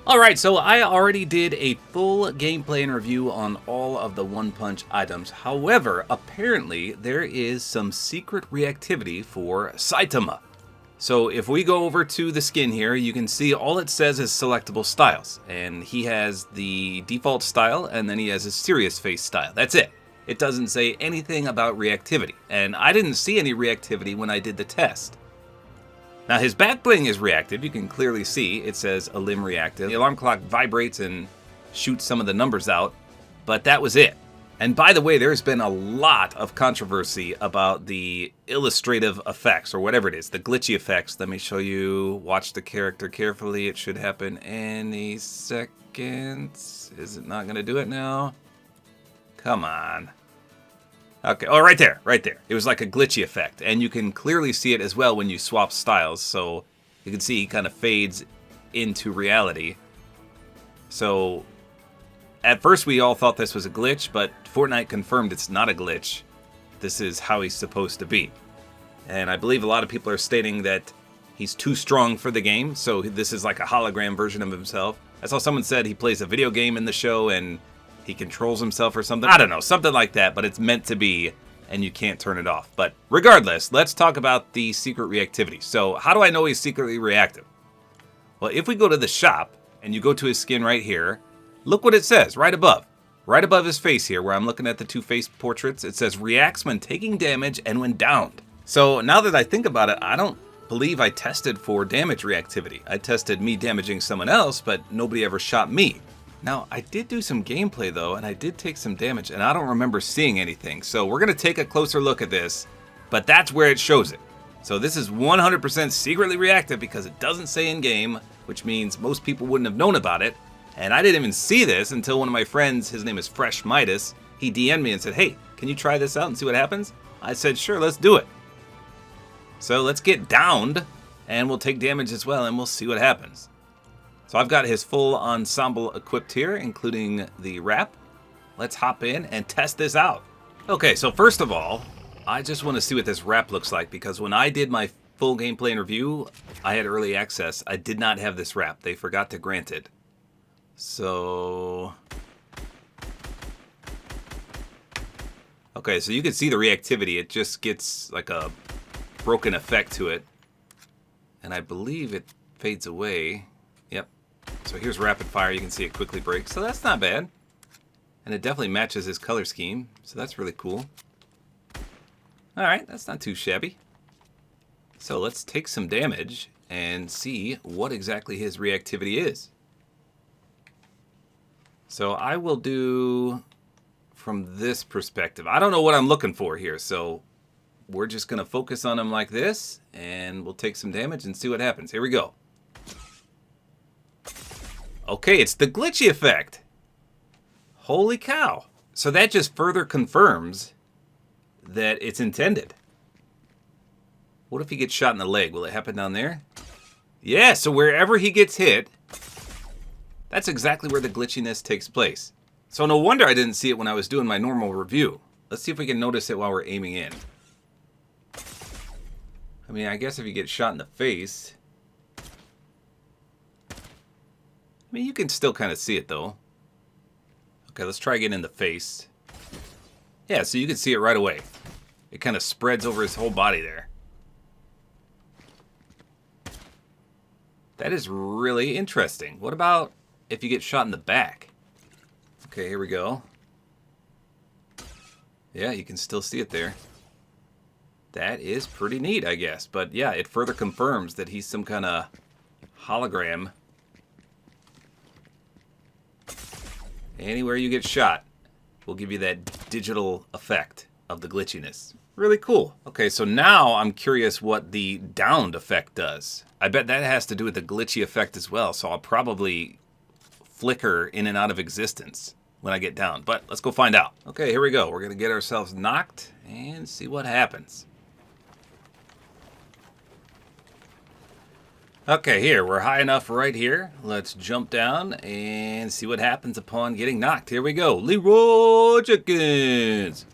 Alright, so I already did a full gameplay and review on all of the One Punch items. However, apparently there is some secret reactivity for Saitama. So if we go over to the skin here, you can see all it says is selectable styles. And he has the default style, and then he has a serious face style. That's it. It doesn't say anything about reactivity. And I didn't see any reactivity when I did the test. Now his back bling is reactive, you can clearly see it says a limb reactive. The alarm clock vibrates and shoots some of the numbers out, but that was it. And by the way, there's been a lot of controversy about the illustrative effects, or whatever it is, the glitchy effects. Let me show you, watch the character carefully, it should happen any second. Is it not gonna do it now? Come on. Okay, oh, right there, right there. It was like a glitchy effect, and you can clearly see it as well when you swap styles, so you can see he kind of fades into reality. So, at first we all thought this was a glitch, but Fortnite confirmed it's not a glitch. This is how he's supposed to be. And I believe a lot of people are stating that he's too strong for the game, so this is like a hologram version of himself. I saw someone said he plays a video game in the show, and he controls himself or something. I don't know, something like that, but it's meant to be, and you can't turn it off. But regardless, let's talk about the secret reactivity. So how do I know he's secretly reactive? Well, if we go to the shop, and you go to his skin right here, look what it says right above. Right above his face here, where I'm looking at the two face portraits, it says reacts when taking damage and when downed. So now that I think about it, I don't believe I tested for damage reactivity. I tested me damaging someone else, but nobody ever shot me. Now, I did do some gameplay though, and I did take some damage, and I don't remember seeing anything. So we're gonna take a closer look at this, but that's where it shows it. So this is 100% secretly reactive because it doesn't say in game, which means most people wouldn't have known about it. And I didn't even see this until one of my friends, his name is Fresh Midas, he DM'd me and said, hey, can you try this out and see what happens? I said, sure, let's do it. So let's get downed, and we'll take damage as well, and we'll see what happens. So I've got his full ensemble equipped here, including the wrap. Let's hop in and test this out. Okay, so first of all, I just want to see what this wrap looks like, because when I did my full gameplay and review, I had early access. I did not have this wrap. They forgot to grant it. So... okay, so you can see the reactivity. It just gets like a broken effect to it. And I believe it fades away. Yep. So here's rapid fire. You can see it quickly breaks. So that's not bad. And it definitely matches his color scheme. So that's really cool. Alright, that's not too shabby. So let's take some damage and see what exactly his reactivity is. So I will do from this perspective. I don't know what I'm looking for here, so we're just going to focus on him like this, and we'll take some damage and see what happens. Here we go. Okay, it's the glitchy effect. Holy cow. So that just further confirms that it's intended. What if he gets shot in the leg? Will it happen down there? Yeah, so wherever he gets hit, that's exactly where the glitchiness takes place. So no wonder I didn't see it when I was doing my normal review. Let's see if we can notice it while we're aiming in. I mean, I guess if you get shot in the face... I mean, you can still kind of see it, though. Okay, let's try again in the face. Yeah, so you can see it right away. It kind of spreads over his whole body there. That is really interesting. What about if you get shot in the back? Okay, here we go. Yeah, you can still see it there. That is pretty neat, I guess. But yeah, it further confirms that he's some kind of hologram. Anywhere you get shot will give you that digital effect of the glitchiness. Really cool. Okay, so now I'm curious what the downed effect does. I bet that has to do with the glitchy effect as well, so I'll probably flicker in and out of existence when I get down. But let's go find out. Okay, here we go. We're going to get ourselves knocked and see what happens. Okay, here, we're high enough right here. Let's jump down and see what happens upon getting knocked. Here we go. Leroy Jenkins.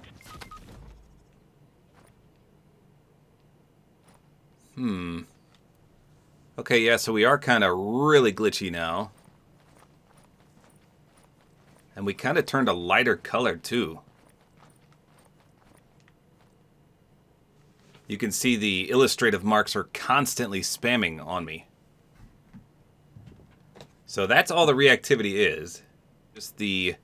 Okay, yeah, so we are kind of really glitchy now. And we kind of turned a lighter color too. You can see the illustrative marks are constantly spamming on me. So that's all the reactivity is. Just the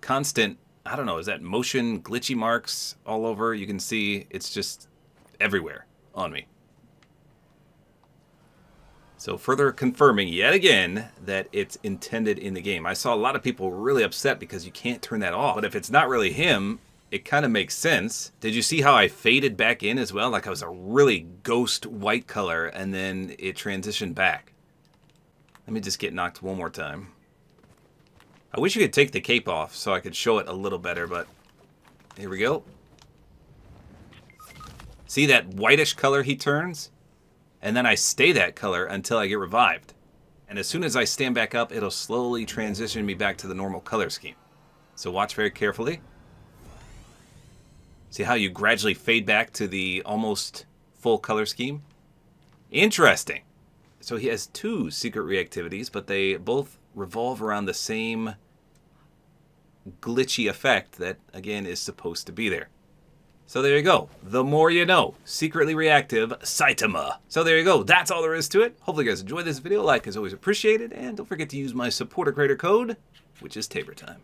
constant, I don't know, is that motion glitchy marks all over? You can see it's just everywhere on me. So further confirming yet again that it's intended in the game. I saw a lot of people really upset because you can't turn that off. But if it's not really him, it kind of makes sense. Did you see how I faded back in as well? Like I was a really ghost white color and then it transitioned back. Let me just get knocked one more time. I wish you could take the cape off so I could show it a little better, but here we go. See that whitish color he turns? And then I stay that color until I get revived. And as soon as I stand back up, it'll slowly transition me back to the normal color scheme. So watch very carefully. See how you gradually fade back to the almost full color scheme? Interesting. So he has two secret reactivities, but they both revolve around the same glitchy effect that, again, is supposed to be there. So there you go. The more you know. Secretly reactive Saitama. So there you go. That's all there is to it. Hopefully you guys enjoyed this video. Like is always appreciated. And don't forget to use my Support-A-Creator Code, which is Tabor time.